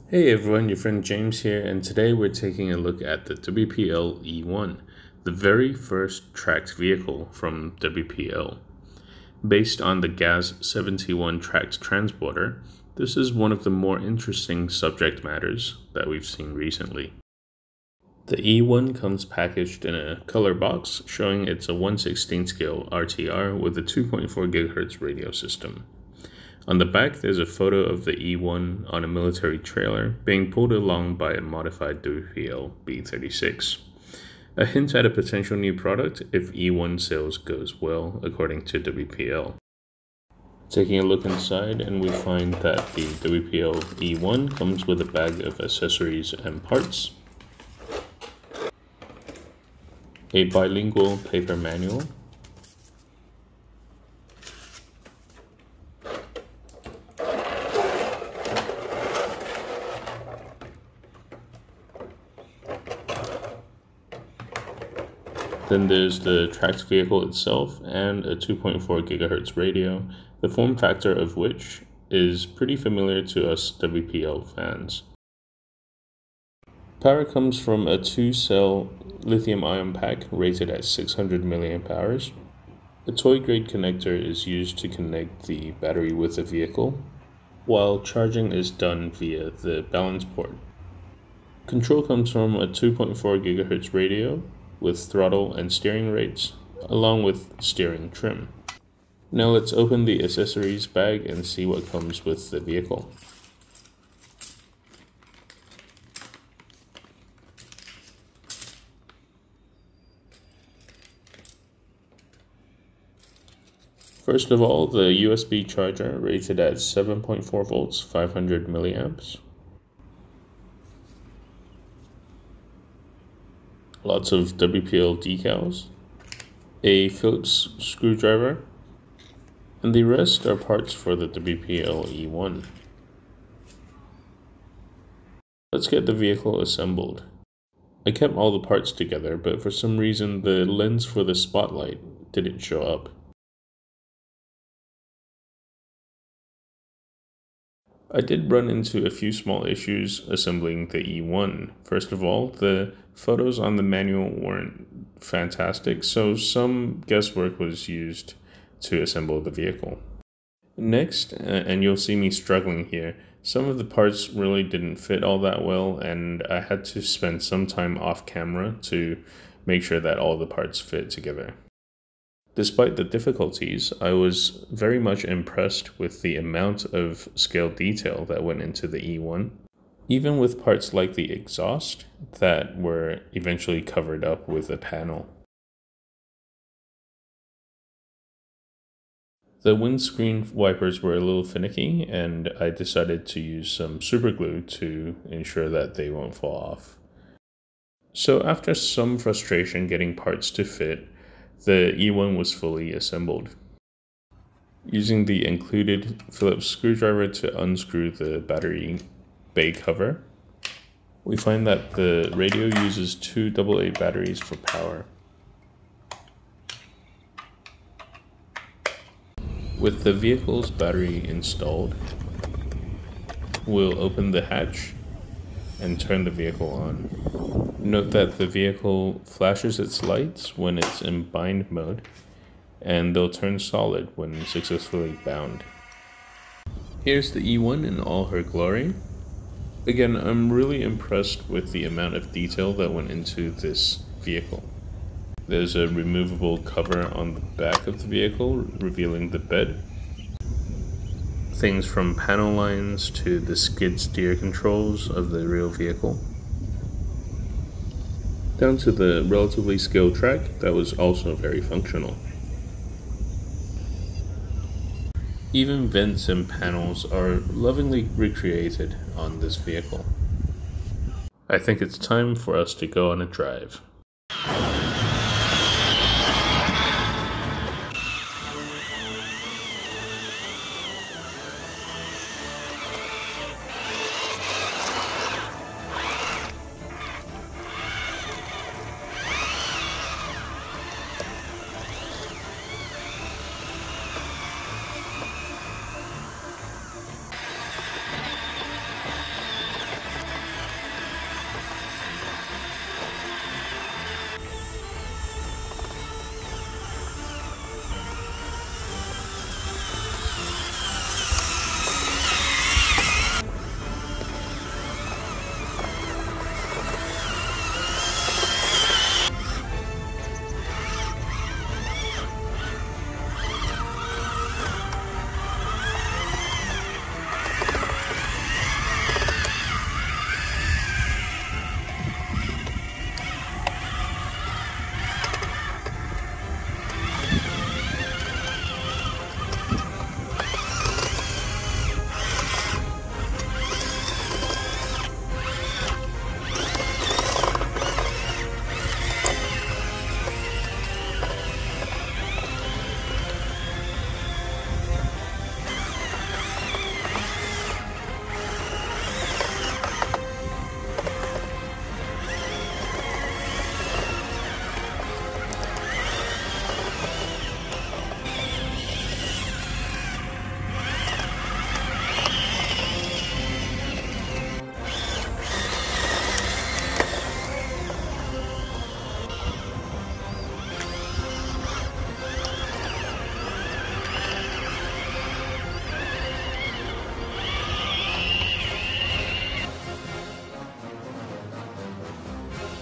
Hey everyone, your friend James here, and today we're taking a look at the WPL E1, the very first tracked vehicle from WPL. Based on the GAZ-71 tracked transporter, this is one of the more interesting subject matters that we've seen recently. The E1 comes packaged in a color box showing it's a 1/16 scale RTR with a 2.4 GHz radio system. On the back, there's a photo of the E1 on a military trailer being pulled along by a modified WPL B36. A hint at a potential new product if E1 sales goes well, according to WPL. Taking a look inside, and we find that the WPL E1 comes with a bag of accessories and parts, a bilingual paper manual, then there's the tracked vehicle itself and a 2.4 GHz radio, the form factor of which is pretty familiar to us WPL fans. Power comes from a 2-cell lithium-ion pack rated at 600 mAh. A toy-grade connector is used to connect the battery with the vehicle, while charging is done via the balance port. Control comes from a 2.4 GHz radio with throttle and steering rates, along with steering trim. Now let's open the accessories bag and see what comes with the vehicle. First of all, the USB charger rated at 7.4 volts, 500 milliamps. Lots of WPL decals, a Phillips screwdriver, and the rest are parts for the WPL E1. Let's get the vehicle assembled. I kept all the parts together, but for some reason the lens for the spotlight didn't show up. I did run into a few small issues assembling the E1. First of all, the photos on the manual weren't fantastic, so some guesswork was used to assemble the vehicle. Next, and you'll see me struggling here, some of the parts really didn't fit all that well, and I had to spend some time off camera to make sure that all the parts fit together. Despite the difficulties, I was very much impressed with the amount of scale detail that went into the E1, even with parts like the exhaust that were eventually covered up with a panel. The windscreen wipers were a little finicky, and I decided to use some super glue to ensure that they won't fall off. So after some frustration getting parts to fit, the E1 was fully assembled. Using the included Phillips screwdriver to unscrew the battery bay cover, we find that the radio uses two AA batteries for power. With the vehicle's battery installed, we'll open the hatch and turn the vehicle on. Note that the vehicle flashes its lights when it's in bind mode, and they'll turn solid when successfully bound. Here's the E1 in all her glory. Again, I'm really impressed with the amount of detail that went into this vehicle. There's a removable cover on the back of the vehicle revealing the bed. Things from panel lines to the skid steer controls of the real vehicle, down to the relatively skilled track that was also very functional. Even vents and panels are lovingly recreated on this vehicle. I think it's time for us to go on a drive.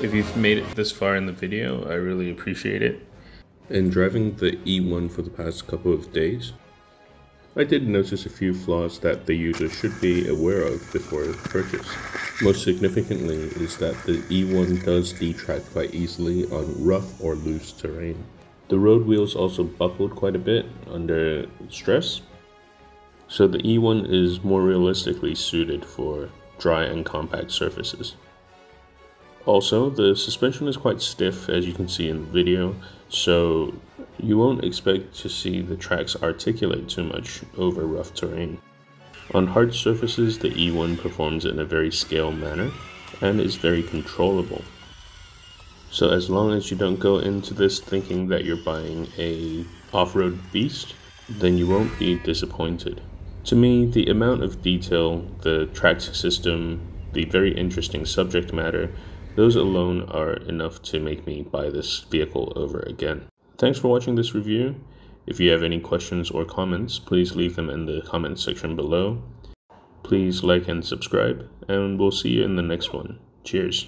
If you've made it this far in the video, I really appreciate it. In driving the E1 for the past couple of days, I did notice a few flaws that the user should be aware of before purchase. Most significantly is that the E1 does detract quite easily on rough or loose terrain. The road wheels also buckled quite a bit under stress, so the E1 is more realistically suited for dry and compact surfaces. Also, the suspension is quite stiff, as you can see in the video, so you won't expect to see the tracks articulate too much over rough terrain. On hard surfaces, the E1 performs in a very scale manner and is very controllable. So as long as you don't go into this thinking that you're buying a off-road beast, then you won't be disappointed. To me, the amount of detail, the track system, the very interesting subject matter, those alone are enough to make me buy this vehicle over again. Thanks for watching this review. If you have any questions or comments, please leave them in the comment section below. Please like and subscribe, and we'll see you in the next one. Cheers.